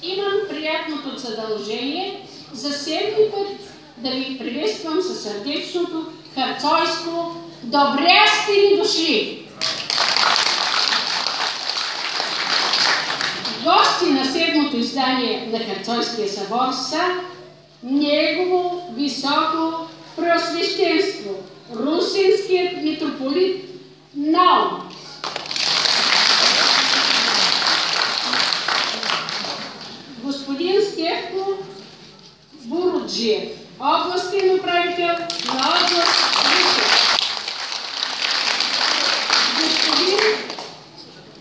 Имам приятното задължение за седми път да ви приветствам със сърдечното харцойско добре сте ни дошли! Гости на седмото издание на Харцойския събор са Негово високо преосвещенство, русинският митрополит Наум, господин Стефко Буруджиев, областен управител на област Русе, господин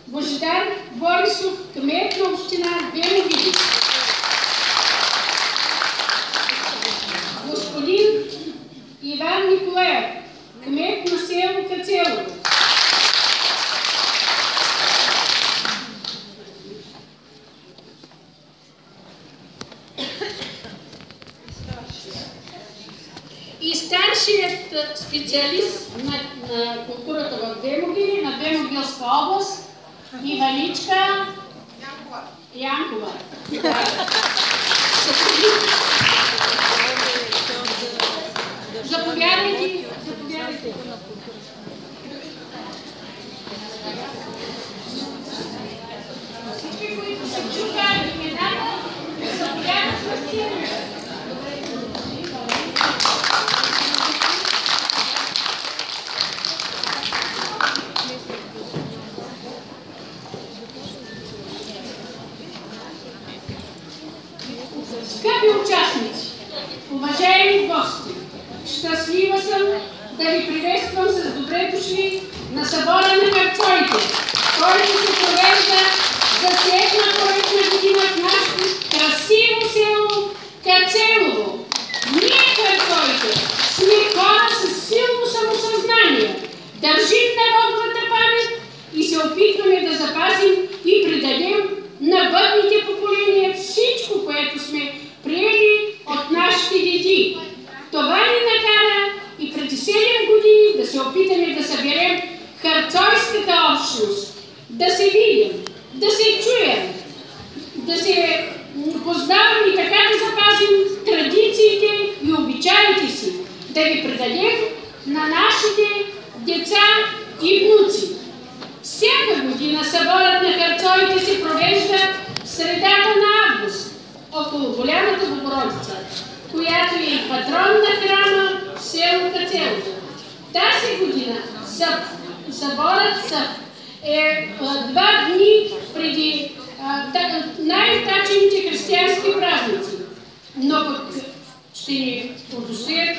Божидар Борисов, кмет на община Две могили, господин Иван Николаев, кмет на село Кацелово, и старшият специалист на културата в Две могили, на Двемогилска област, Иваничка Янкова. Заповядайте, заповядайте. Всички, които се чуха имената, заповядат в сцената. Скъпи участници, уважаеми гости, щастлива съм да ви приветствам с добре дошли на събора на харцойите, който се провежда за седма поредна година в нашето красиво село Кацелово. Ние, харцойите, сме хора с силно самосъзнание, държим народната памет и се опитваме да запазим и предадем на бъдните поколения всичко, което сме приели от нашите деди. Това ни накара и преди 7 години да се опитаме да съберем харцойската общност, да се видим, да се чуем, да се познаваме и така да запазим традициите и обичаите си, да ги предадем на нашите деца и внуци. Всяка година съборът на харцойите се провежда в средата на август, около Голямата Богородица, която е и патрон на храма в село Кацелово. Тази година съборът е 2 дни преди най-тачените християнски празници, но пък ще ни удостоят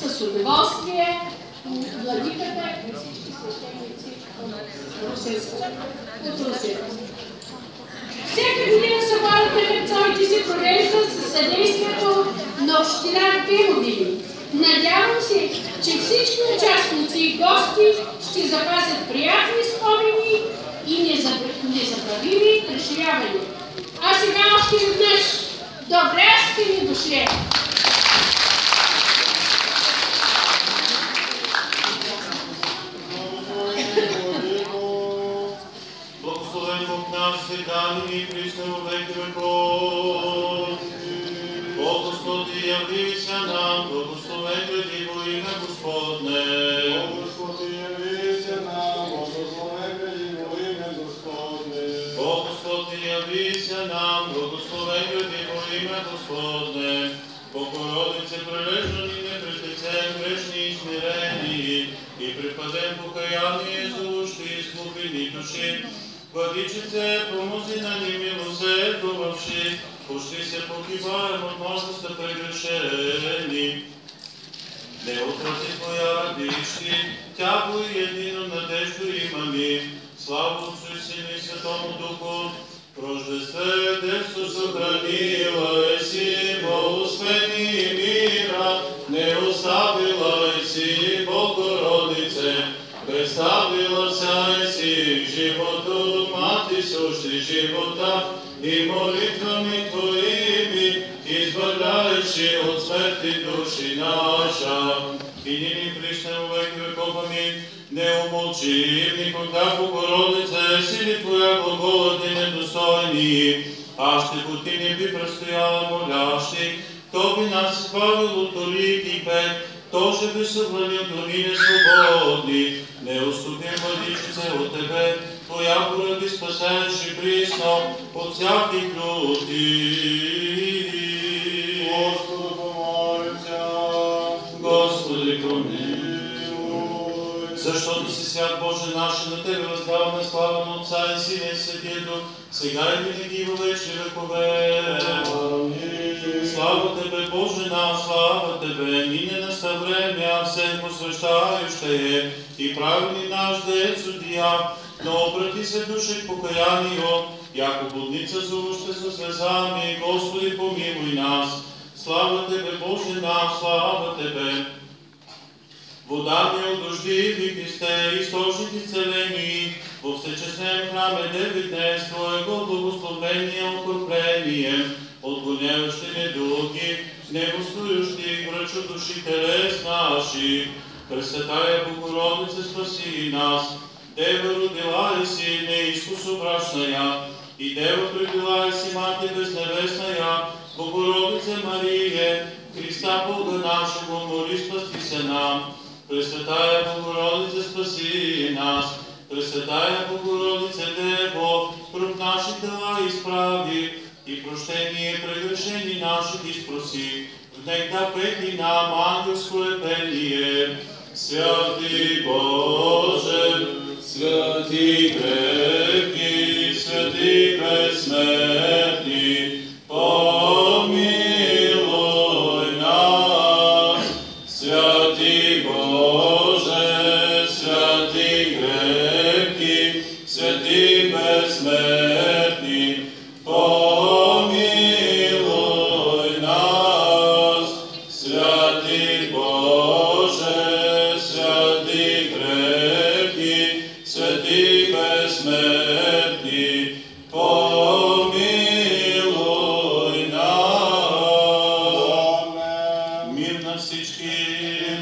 с удоволствие владиката и всички свещеници от Русе. Всяка година съборът на харцойите се провежда със съдействието на община Две могили. Надявам се, че всички участници и гости ще запазят приятни спомени и незабравими преживявания. А сега още веднъж добре сте ни дошли! Благословен Бог наш, сега и присно во веки веков. О Господи, яви се нам, благословен бъди во име Господне. О Господи, яви се нам, благословен бъди во име Господне. О Господи, яви се нам, благословен бъди во име Господне. Богородице, прилежен и непритецен, грешни и смирени, и припаден покаяние за ущи и изгубени души. Владичице, помози на ни милосердувавши, пошли се погибаем от множество прегрешени. Не отврати Твоя радищи, тяго и едино надежду имаме. Слава Отцу и Сину и Святому Духу, прождестве детство съхранила еси, благословени мира, не оставила еси, Богородице, представила ся еси к животу, мати сущи живота, и молитвами Твоими, избавляющи от смерти души наша. И ныне пришли во веки веков, аминь. Не умолчим никогда, Богородице, сили Твоя глаголът и недостойни, а ще по Ти не би престояла молящи, то би нас избавил от толик и пет, то ще би събранил дони несвободни. Не уступим, Владичице, от Тебе, Твоя поради спасеш и присно от всяки люти. Господу помолимся. Господи, помилуй. Защото си свят Боже наш, на Тебе въздаваме слава на Отца и Сина и Светия Дух, сега и винаги и във вечни векове. Аминь. Слава Тебе, Боже наш, слава Тебе, нине наста время, всем посвещающее и праведни наш Дет судия, но обрати се душе к покаянию, яко блудница зовуща со слезами, Господи, помилуй нас. Слава Тебе, Боже наш, слава Тебе. Вода ми от дожди, випи сте, източници целени, во всечестнем храме деви днес Твоего благословение окропление, отгоняващи недуги, небостоющи, врачу души телес наши. Пресветая Богородице, спаси нас, Дева родила еси, неизкусобрачная, и Дева прибила еси, Мати безнебесная, Богородице Марие, Христа Бога нашего, моли спасти се нам. Пресветая Богородице, спаси нас. Пресветая Богородице, Дево, пред наши дела изправи и прощение прегрешений наших изпроси. Внегда пети нам ангелское пение. Святи Боже, святи крепки, святи безсмертни, помилуй нас. Святи Боже, святи крепки, святи безсмертни, помилуй нас. Святи Боже, святи крепки, святи безсмертни, помилуй нас. Мир на всички.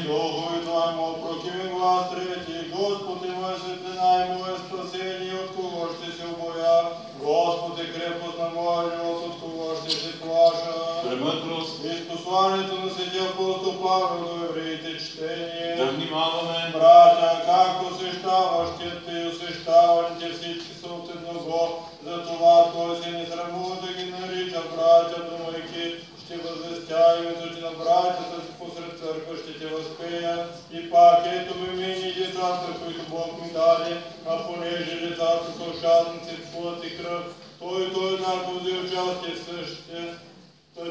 Духу Твоему опротивим глас трети, Господи, мое светлина и мое спасение, от кого ще се убоя? Господи, крепост на моя живот, от кого ще се плаша? Премъдрост. Из посланието на Светия апостол Павел до евреите чтение. Да внимаваме. Братя, както освещаващите и освещаваните всички са от едного, затова той се не срамува да ги нарича братя, думайки, ще възвестя името ти на братята си посред църква, ще те възпея. И пак ето ми мини децата, които Бог ми даде, а понеже децата са ушастници в своята кръв, той еднакво взе участие в същите,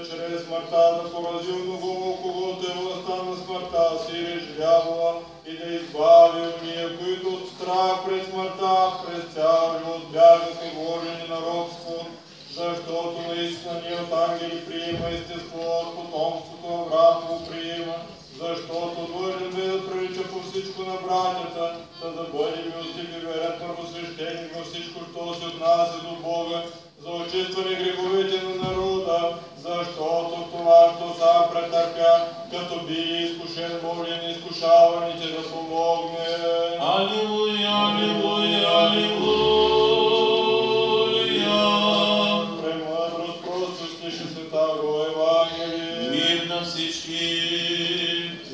чрез смъртта да порази много около те властта на смъртта си режвявала и да избави уния, които от страх пред смъртта през цял живот бягаха вложени на робство, защото наистина ние от ангели приема естество, от потомството Авраам го приема, защото длъжен бе да прилича по всичко на братята, за да бъде милостив и верен първосвещеник във всичко, що се отнася до Бога, за очистване греховете на народа, защото това, що сам претърпя, като били изкушен, моли на изкушаваните да помогне. Алилуя, алилуя, алилуя. Премъдрост просвещеше Светаго Евангелие. Мир на всички.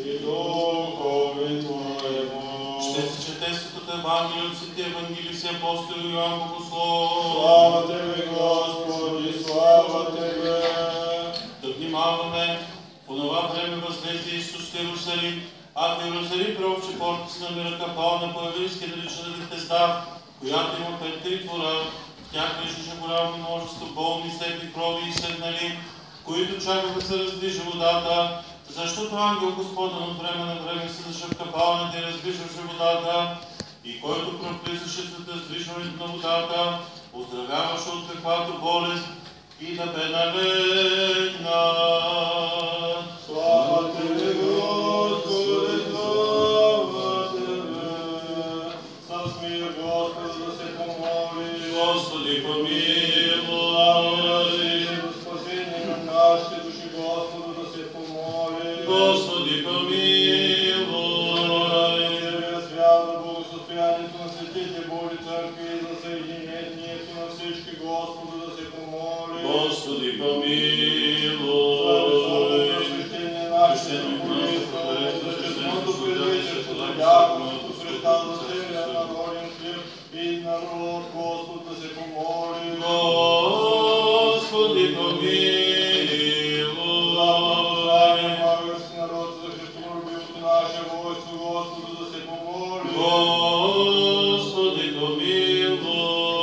И духове Твоему. Ще се чете Светото Евангелие от Светия Евангелист и апостол Йоан Богослов. Слава Тебе, Господи, слава Тебе. Да внимаваме. онова време възлезе Исус в Иерусалим, а в Иерусалим при общи порти се намира капалня по еврейски наричана Вифезда, която има 5 двора. В тях лежеше голямо множество болни, слепи, крови и седнали, които чакаха да се раздвижи водата, защото ангел Господен от време на време седеше в капалнята и раздвижваше водата, и който провлизаше след раздвижването на водата, оздравяваше от каквато болест и да бе налегнат. Слава Тебе, Господи, слава Тебе. С мир, Господи, да се помоли. Господи, помилуй. За спасение на нашите души, Господу, да се помоли. Господи, помилуй. За свято благосостоянието на светите Божи църкви и за съединението на всички, Господу, да се помоли. Господи, помилуй. За високото просвещение на нашите духовенства, за честното предвечерство, за дяконството, Христа, за целия народен хлеб и народ, Господ, да се помоли. Господи, помилуй. Български народ, за христолюбивото наше войско, Господу, да се помоли. Господи, помилуй.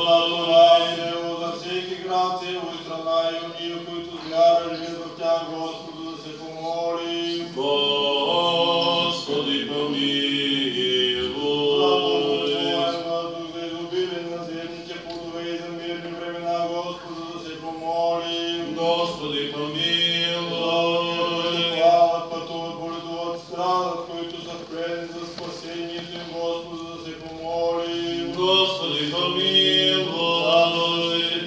За това и дело, за всеки град, село и страна и уния, които с вяра живеят в тях, Господу, да се помоли. Господи, помилуй. За благословен въздух, за изобилен на земните плодове и за мирни времена, Господу, да се помоли. Господи, помилуй. Плават, пътуват, боледуват, страдат, които са в плен за спасението им, Господу, да се помоли. Господи, помилуй.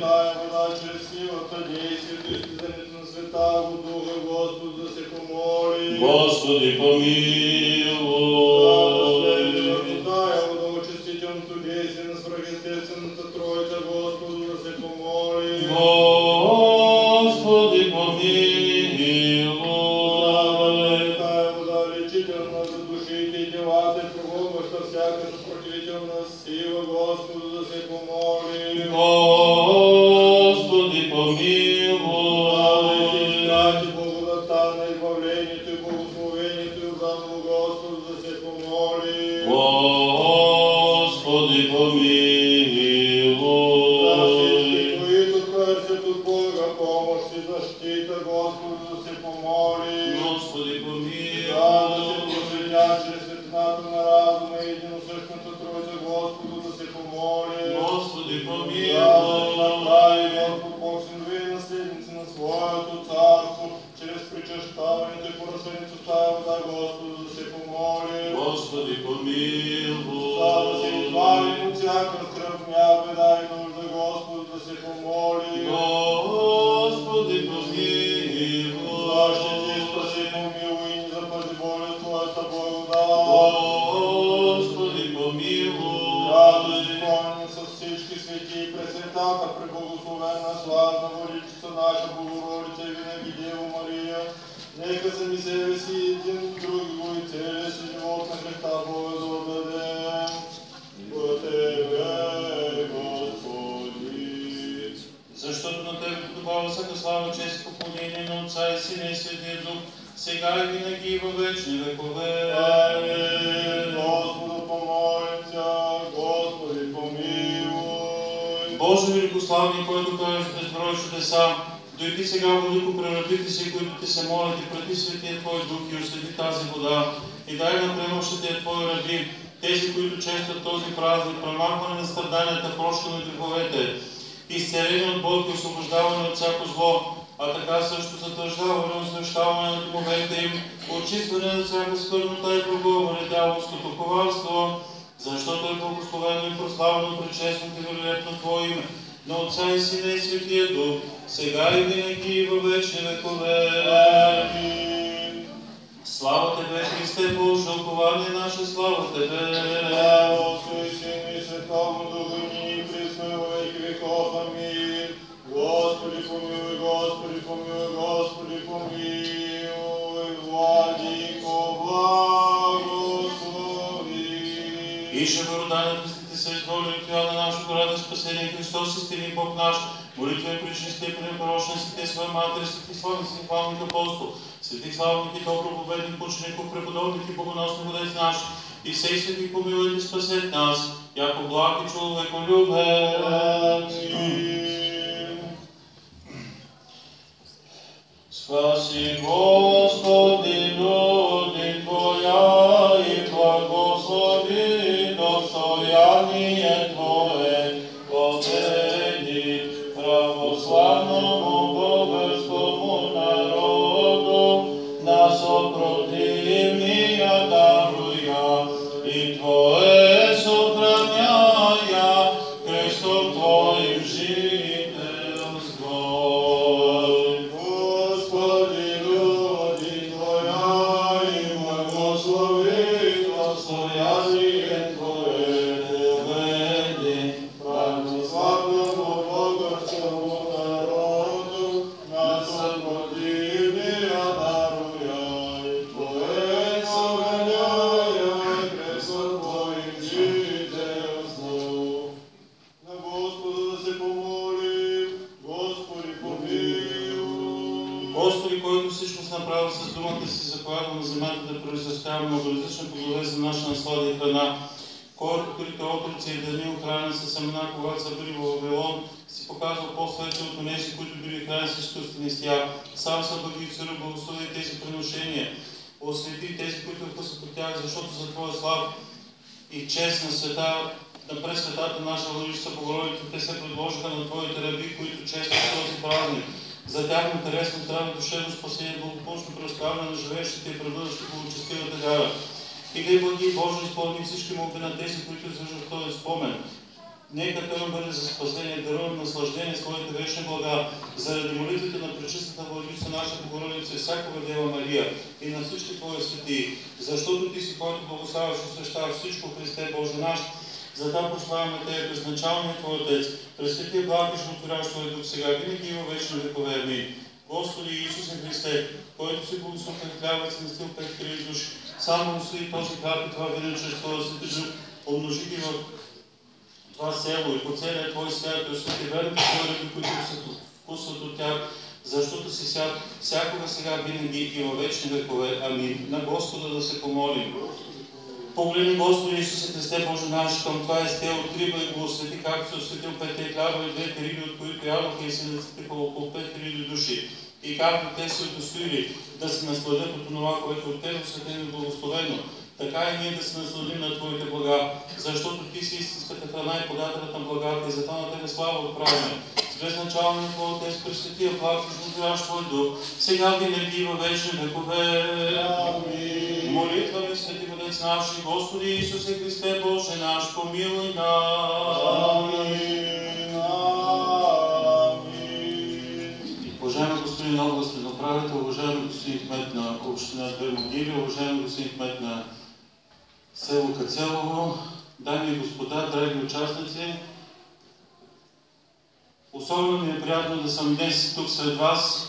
Тая вода чрез силата, действието и излизането на Святаго Духа, Господу, да се помоли. Господи, помилуй. Тая вода, очистителното действие на свръхестествената Троица, Господу, да се помоли. Господи, помилуй. Тая вода, лечителна за душите и телата, и прогонваща всяка съпротивителна сила, Господу, да се помоли. Господи, помилуй. Изпрати благодата на избавлението и благословението и обратно, Господу, да се помоли. Господи, помилуй. Които търсят от Бога помощ и защита, Господу, да се помоли. Господи, помилуй. Да се просветят чрез светлината на разума и единосъщната Троица, Господу, да се помоли. Господи, Да помилуй. направи Господ Бог синове и наследници на Своето царство, чрез причащаването и поръсването в тая вода, Господу, да се помоли. Господи, помилуй. За да се избавим от всяка скръбня, беда и нужда, Господу, да се помоли. Господи, помилуй. Защити, спаси, помилуй и ни запази Боже с Твоята благодат. Господи, помилуй. Радост и помни с всички свети и пресветата, преблагословена, славна Владичица наша, Богородица и винаги Дева Мария, нека сами себе си един друг го и целия си живот на Христа Бога да отдадем. До Тебе, Господи. Защото на Тебе подобава всяка слава, чест и поклонение на Отца и Сина и Святия Дух, сега и винаги и във вечни векове. Амин. Господу помолимся, Господи помилуй. Боже великославни, който кажеш безброй чудеса, дойди сега в велико преродите си, които ти се молят и преди Светия Твой Дух и освети тази вода и дай на премощите Твои раби, тези, които честват този празник, премахване на страданията, прошка на греховете, изцеление от Бог и освобождаване от всяко зло, а така също затвърждаване и освещаване на домовете им, очистване на всяка скърбнота и прогонване дяволското коварство, защото е благословено и прославено пречестното и великолепно Твое име, на Отца и Сина и Святия Дух, сега и винаги и във вечни векове. Амин. Слава Тебе, Христе Боже, упование наше, слава Тебе. Слава Отцу и Сину и Святому Духу, и нині и присно и во веки веков. Амин. Господи помилуй, Господи помилуй, Господи помилуй, Владико благослови. Ише Богородане, Христите се изволи от Йоанна нашето ради спасение, Христос истини Бог наш, Молитвен пречистия препорочен свети своя матери, свети славник, славник апостол, свети славник и добро победник, мучеников, преподобник и богоносни водец наш, и сей свети помилуй и спасет нас, яко благ и човеколюбен. Спаси, Господи, люди Твоя и благослови достояние Твое, победи православному българскому народу, на съпротивния даруя и Твое съхраняя, крестом Твоим жителство. Господи, който всичко с направил с думата си, заповядва на земята да произрастява многоразлични плодове за наша наслада и храна, който трите отрици и дани охранен със семена, когато са били в Вавилон, си показва по-светли от онези, които били хранени с изкуствени стя. Сам са бъди царю, благослови тези приношения, освети тези, които вкусват от тях, защото за Твоя слав и чест на света, на пресветата наша Владичица Богородица, те се предложиха на Твоите раби, които честват този празник. За тях интересно здраве, душевно спасение, благополучно преоставяне на живеещите и пребъдащи по честивата вяра. И дай благи Боже, изпълни всички молби на тези, които извършват този спомен. Нека Той бъде за спасение, дарувам наслаждение своите вечни блага, заради молитвите на пречистата Владичица наша Богородица и всякога Дева Мария и на всички Твои светии, защото Ти си, който благославяш и освещаваш всичко, Христе Боже наш. Затова прославяме Тебе, безначалния Твой Отец, през Светия благ и животворящ Твой Дух сега, винаги и във вечни векове. Амин. Господи Иисусе Христе, който си благословен хляба и си настил 5000 души, само усвои този хляб и това вино чрез Твоя Свети Дух, умножи ги в това село и по целия Твой свят, и освети верните Твои раби, които се вкусват от тях, защото си всякога сега, винаги и във вечни векове. Амин. На Господа да се помолим. Погледни, Господи Исусе Христе, Боже наш, към това есте от риба и го освети, както се осветил 5 хляба и 2 риби, от които ядоха и се наситиха около 5000 души. И както те се удостоили да се насладят от това, което от Тебе осветено и благословено, така и ние да се насладим на Твоите блага, защото Ти си истинската храна и подателят на благата и затова на Тебе слава отправяме. С безначален на Твой Отец, през Светия благ и животворящ Твой Дух, сега винаги и във вечни векове. Амин. Молитва ми, Свети Водец наш и Господи Исусе Христе, Боже наш, помилуй нас. Амин. Амин. Уважаеми господин областен управител, уважаеми господин кмет на община Две могили, уважаеми господин кмет на село Кацелово, дами и господа, драги участници, особено ми е приятно да съм днес тук сред вас.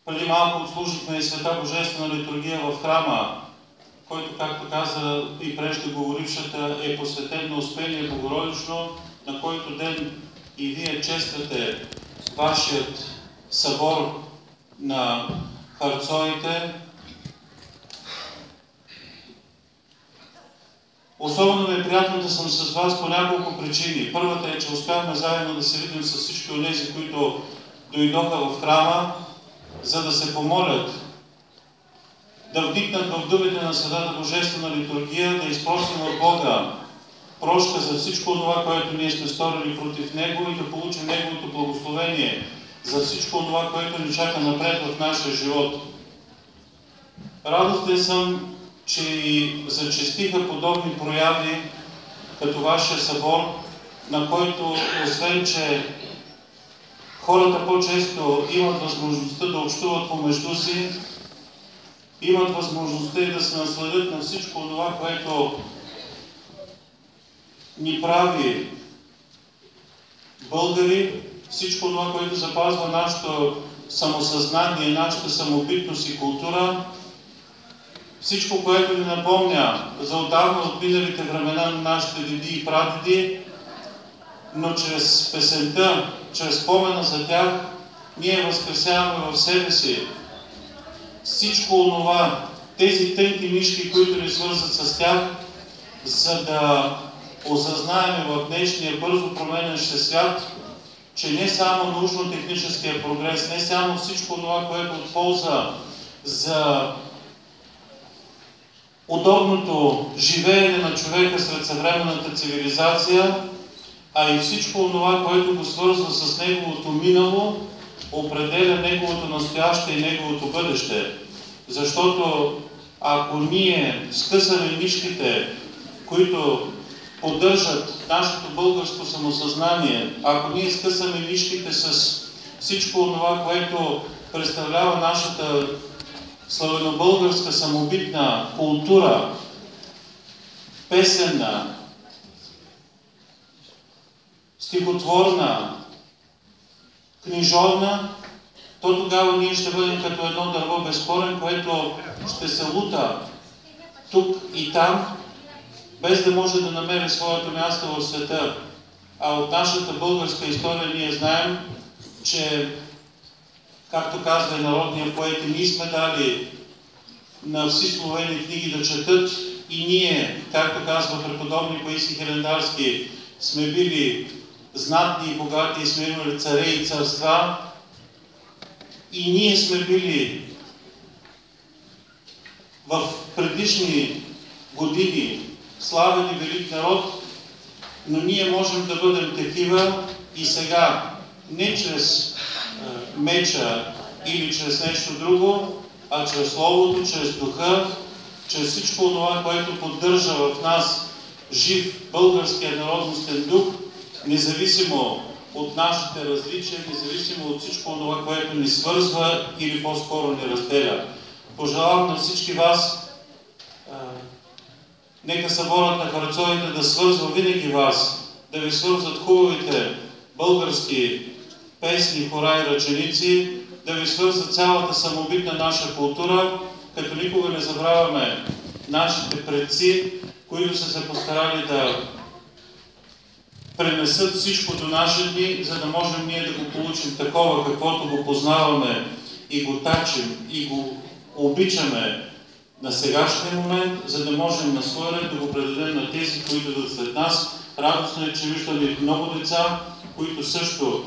Преди малко отслужихме и света божествена литургия в храма, който, както каза и преждеговорившата, е посветен на Успение Богородично, на който ден и вие чествате вашият събор на харцоите. Особено ми е приятно да съм с вас по няколко причини. Първата е, че успяхме заедно да се видим с всички онези, които дойдоха в храма, за да се помолят, да вникнат в думите на Светата Божествена литургия, да изпросим от Бога прошка за всичко това, което ние сме сторили против Него и да получим Неговото благословение за всичко това, което ни чака напред в нашия живот. Радостен съм, че и зачестиха подобни прояви, като вашия събор, на който, освен че хората по-често имат възможността да общуват помежду си, имат възможността и да се насладят на всичко това, което ни прави българи, всичко това, което запазва нашето самосъзнание, нашата самобитност и култура, всичко, което ни напомня за отдавна от миналите времена на нашите деди и прадеди, но чрез песента чрез спомена за тях, ние възкресяваме в себе си всичко онова, тези тънки нишки, които ни свързват с тях, за да осъзнаем в днешния бързо променящ се свят, че не само научно-техническия прогрес, не само всичко това, което от полза за удобното живеене на човека сред съвременната цивилизация, а и всичко това, което го свързва с неговото минало, определя неговото настояще и неговото бъдеще. Защото ако ние скъсаме нишките, които поддържат нашето българско самосъзнание, ако ние скъсаме нишките с всичко това, което представлява нашата славянобългарска самобитна култура, песенна, стихотворна, книжовна, то тогава ние ще бъдем като едно дърво без корен, което ще се лута тук и там, без да може да намери своето място в света. А от нашата българска история ние знаем, че, както казва народния поет, и ние сме дали на всички словени книги да четат, и ние, както казва преподобник Паисий Хилендарски, сме били знатни и богати и сме имали царе и царства, и ние сме били в предишни години славен и велик народ, но ние можем да бъдем такива и сега, не чрез меча или чрез нещо друго, а чрез Словото, чрез Духа, чрез всичко това, което поддържа в нас жив българския народностен дух, независимо от нашите различия, независимо от всичко това, което ни свързва или по-скоро ни разделя. Пожелавам на всички вас, нека съборът на харцовите да свързва винаги вас, да ви свързват хубавите български песни, хора и ръченици, да ви свързват цялата самобитна наша култура, като никога не забравяме нашите предци, които са се постарали да пренесат всичко до наши дни, за да можем ние да го получим такова, каквото го познаваме и го тачим и го обичаме на сегашния момент, за да можем на своя ред да го предадем на тези, които да след нас. Радостно е, че виждаме много деца, които също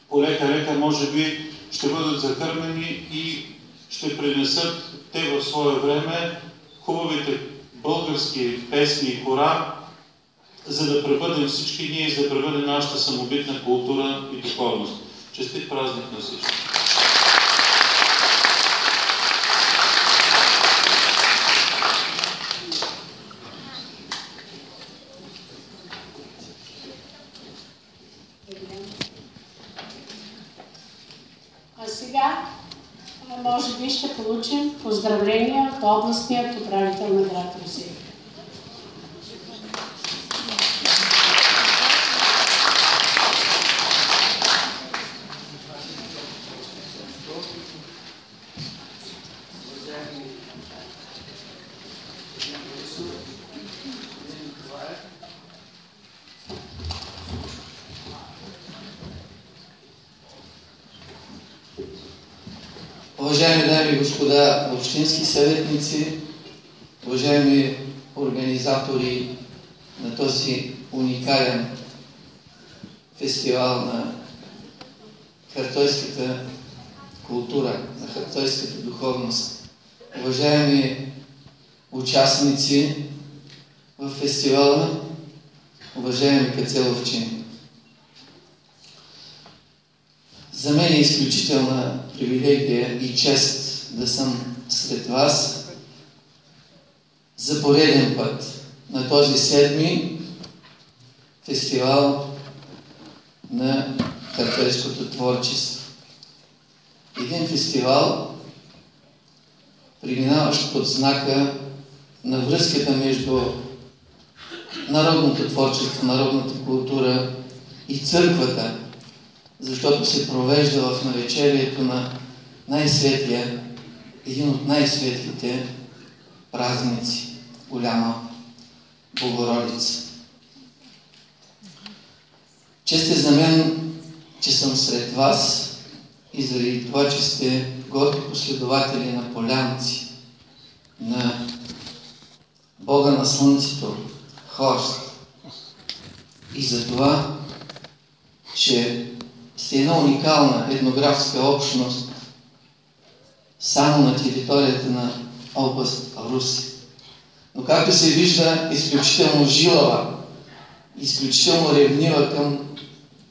полека-лека може би ще бъдат закърмени и ще пренесат те в свое време хубавите български песни и хора, за да пребъдем всички ние и за да пребъде нашата самобитна култура и духовност. Честит празник на всички! А сега, може би, ще получим поздравления от областният управител на град Русе. Уважаеми дами и господа общински съветници, уважаеми организатори на този уникален фестивал на харцойската култура, на харцойската духовност, уважаеми участници в фестивала, уважаеми кацеловчани. За мен е изключителна привилегия и чест да съм сред вас за пореден път на този 7-ми фестивал на харцойското творчество. Един фестивал, преминаващ под знака на връзката между народното творчество, народната култура и църквата, защото се провежда в навечерието на най-светлия, един от най-светлите празници, Голяма Богородица. Чест е за мен че съм сред вас и заради това, че сте горки последователи на полянци, на Бога на Слънцето, Хорст. И за това, че сте една уникална етнографска общност само на територията на област Русе. Но както се вижда, изключително жилава, изключително ревнива към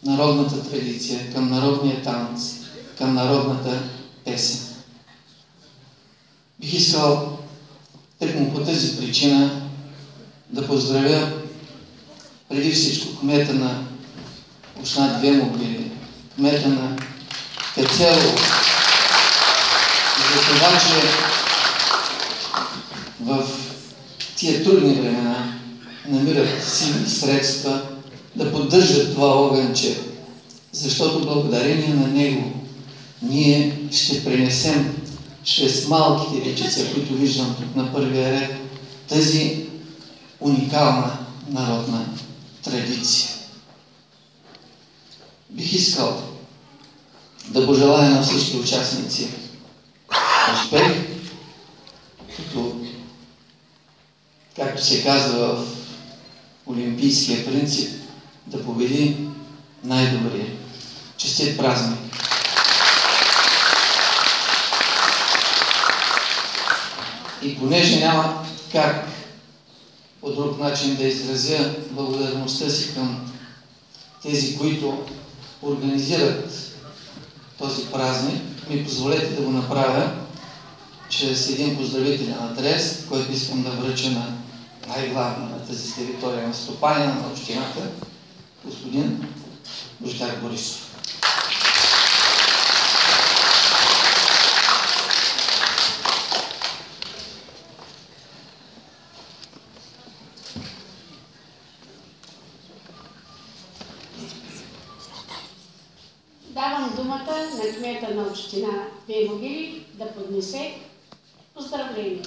народната традиция, към народния танц, към народната песен. Бих искал тъкмо по тази причина да поздравя преди всичко кмета на община Две могили, кмета на Кацелово, за това, че в тия трудни времена намират сили и средства да поддържат това огънче, защото благодарение на него ние ще пренесем чрез малките речица, които виждам тук на първия ред, тази уникална народна традиция. Бих искал да пожелая на всички участници успех, като, както се казва в олимпийския принцип, да победи най-добрия. Честит празник! И понеже няма как по друг начин да изразя благодарността си към тези, които организират този празник, ми позволете да го направя чрез един поздравителен адрес, който искам да връча на най-главния на тази територия на стопанина на общината, господин Божидар Борисов. Давам думата на кмета на община Две могили да поднесе поздравление.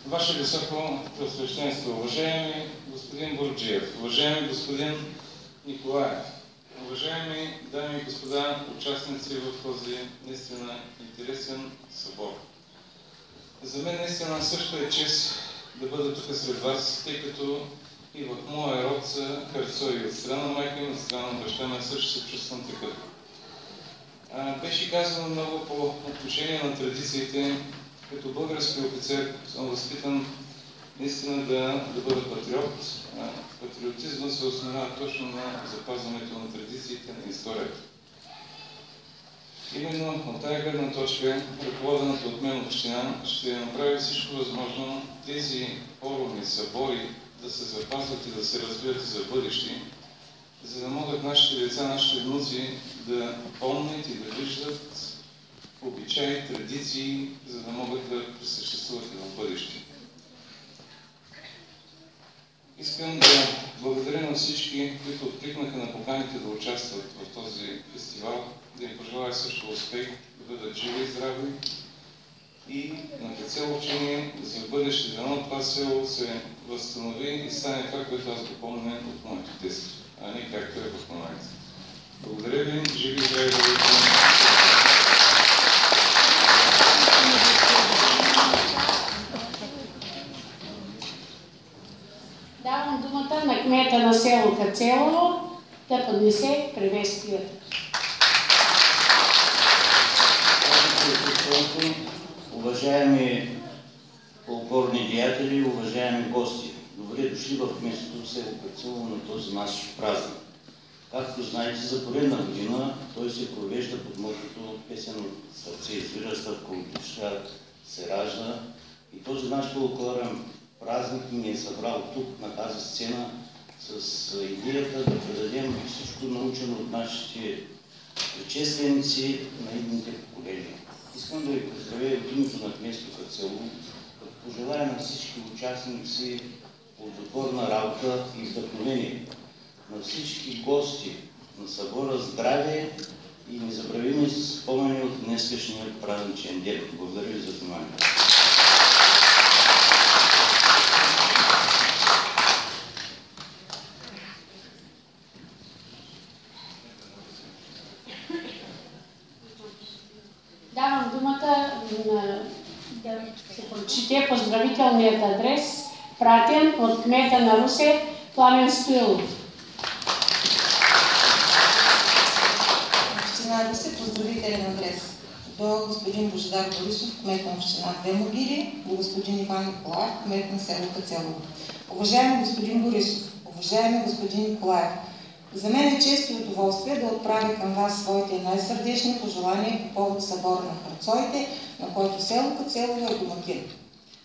Ваше високо пресвещенство, уважаеми господин Бурджиев, уважаеми господин Николаев, уважаеми дами и господа, участници в този наистина интересен събор. За мен наистина също е чест да бъда тук сред вас, тъй като и в моя род са харцови от страна майка и от страна баща ми, също се чувствам такъв. Беше казано много по отношение на традициите. Като български офицер съм възпитан наистина да бъда патриот. Патриотизмът се основава точно на запазването на традициите на историята. Именно от тази гледна точка, ръководената от мен община ще направи всичко възможно тези форуми, събори да се запазват и да се развиват за бъдещи, за да могат нашите деца, нашите внуци да помнят и да виждат обичаи, традиции, за да могат да пресъществуват и в бъдеще. Искам да благодаря на всички, които откликнаха на поканите да участват в този фестивал, да им пожелая също успех, да бъдат живи и здрави и на Кацеловчани за бъдеще дано това село се възстанови и стане това, което аз го помня от моето детство, а не както е в момента. Благодаря ви, живи и здрави да бъдете. Давам думата на кмета на село Кацелово да поднесе приветствията. Уважаеми фолклорни деятели, уважаеми гости, добре дошли в кметството село Кацелово на този наш празник. Както знаете, за поредна година той се провежда под мотото "Песен от сърце извира, Стъпка от душа се ражда", и този наш фолклорен празник ни е събрал тук на тази сцена с идеята да предадем всичко научено от нашите предшественици на идните поколения. Искам да ви поздравя от името на кметството Кацелово, като пожелая на всички участници ползотворна работа и вдъхновение, на всички гости на събора здраве и незабравими спомени от днескашния празничен ден. Благодаря ви за вниманието. давам думата да се прочете поздравителният адрес, пратен от кмета на Русе Пламен Стоилов. Община Русе, поздравителен адрес до господин Божидар Борисов, кмет на община Две могили, до господин Иван Николаев, кмет на село Кацелово. Уважаеми господин Борисов, уважаеми господин Николаев, за мен е чест и удоволствие да отправя към вас своите най-сърдечни пожелания по повод събора на Харцоите, на който село Кацелово е домакин.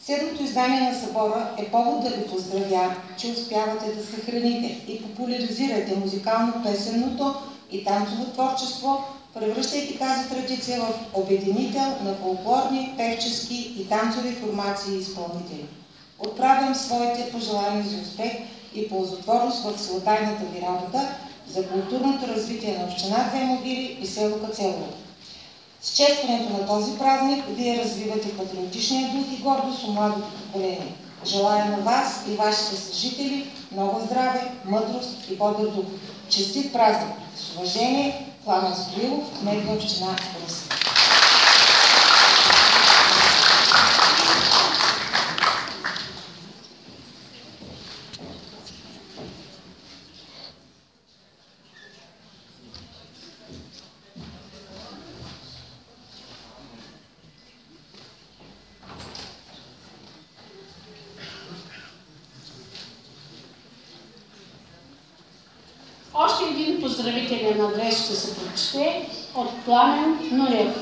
Седмото издание на събора е повод да ви поздравя, че успявате да съхраните и популяризирате музикално-песенното и танцово творчество, превръщайки тази традиция в обединител на фолклорни, певчески и танцови формации и изпълнители. Отправям своите пожелания за успех и ползотворност в всеотдайната ви работа за културното развитие на община Две могили и село Кацелово. С честването на този празник вие развивате патриотичния дух и гордост у младото поколение. Желая на вас и вашите съжители много здраве, мъдрост и бодър дух. Честит празник! С уважение, Пламен Стоилов, кмет на община Русе. Още един поздравителен адрес ще се прочете от Пламен Нунев.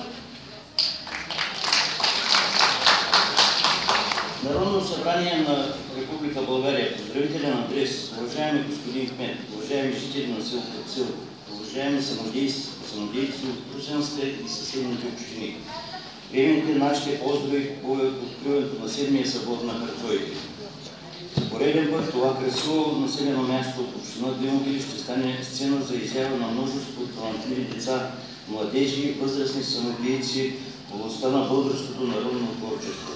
Народно събрание на Република България. Поздравителен адрес. Уважаеми господин кмет, уважаеми жители на село Кацелово, уважаеми самодейци от Русенска и съседните общини. Приемете нашите поздрави по откриването на 7-я събор на Харцоите. За пореден път това красиво населено място от община Две могили ще стане сцена за изява на множество талантливи деца, младежи, възрастни самодейци в областта на българското народно творчество.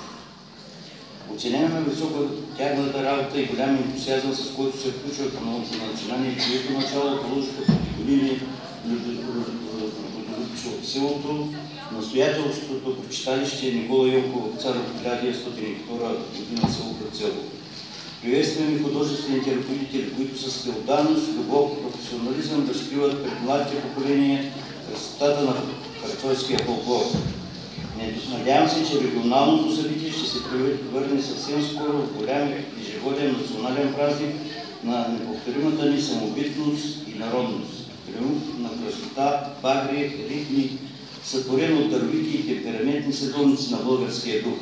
Оценяваме високо тяхната работа и голям ентусиазъм, с който се включва към новото начинание, чието начало положиха преди години от селото, настоятелството по читалище Никола Йонков Царов 1902 година село Кацелово. Приветстваме художествените ръководители, които с преотданост, любов, професионализъм разкриват пред младите поколения красотата на харцойския фолклор. Надявам се, че регионалното събитие ще се превърне съвсем скоро в голям ежегоден национален празник на неповторимата ни самобитност и народност. Триумф на красота, багри, ритми, сътворен от дървити и темпераментни съдомници на българския дух.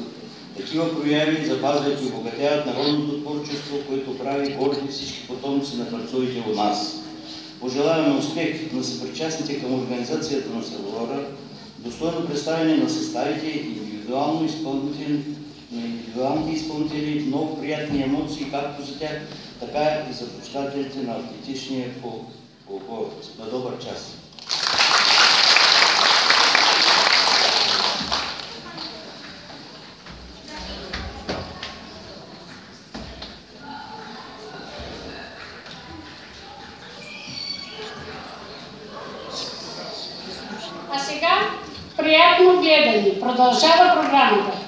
Такива прояви запазват и обогатяват народното творчество, което прави горди всички потомци на харцоите у нас. Пожелаваме успех на съпричастните към организацията на събора, достойно представяне на съставите и индивидуалните изпълнители, много приятни емоции, както за тях, така и за почитателите на автентичния фолклор. На добър час! А сега приятно гледане. Продължава програмата.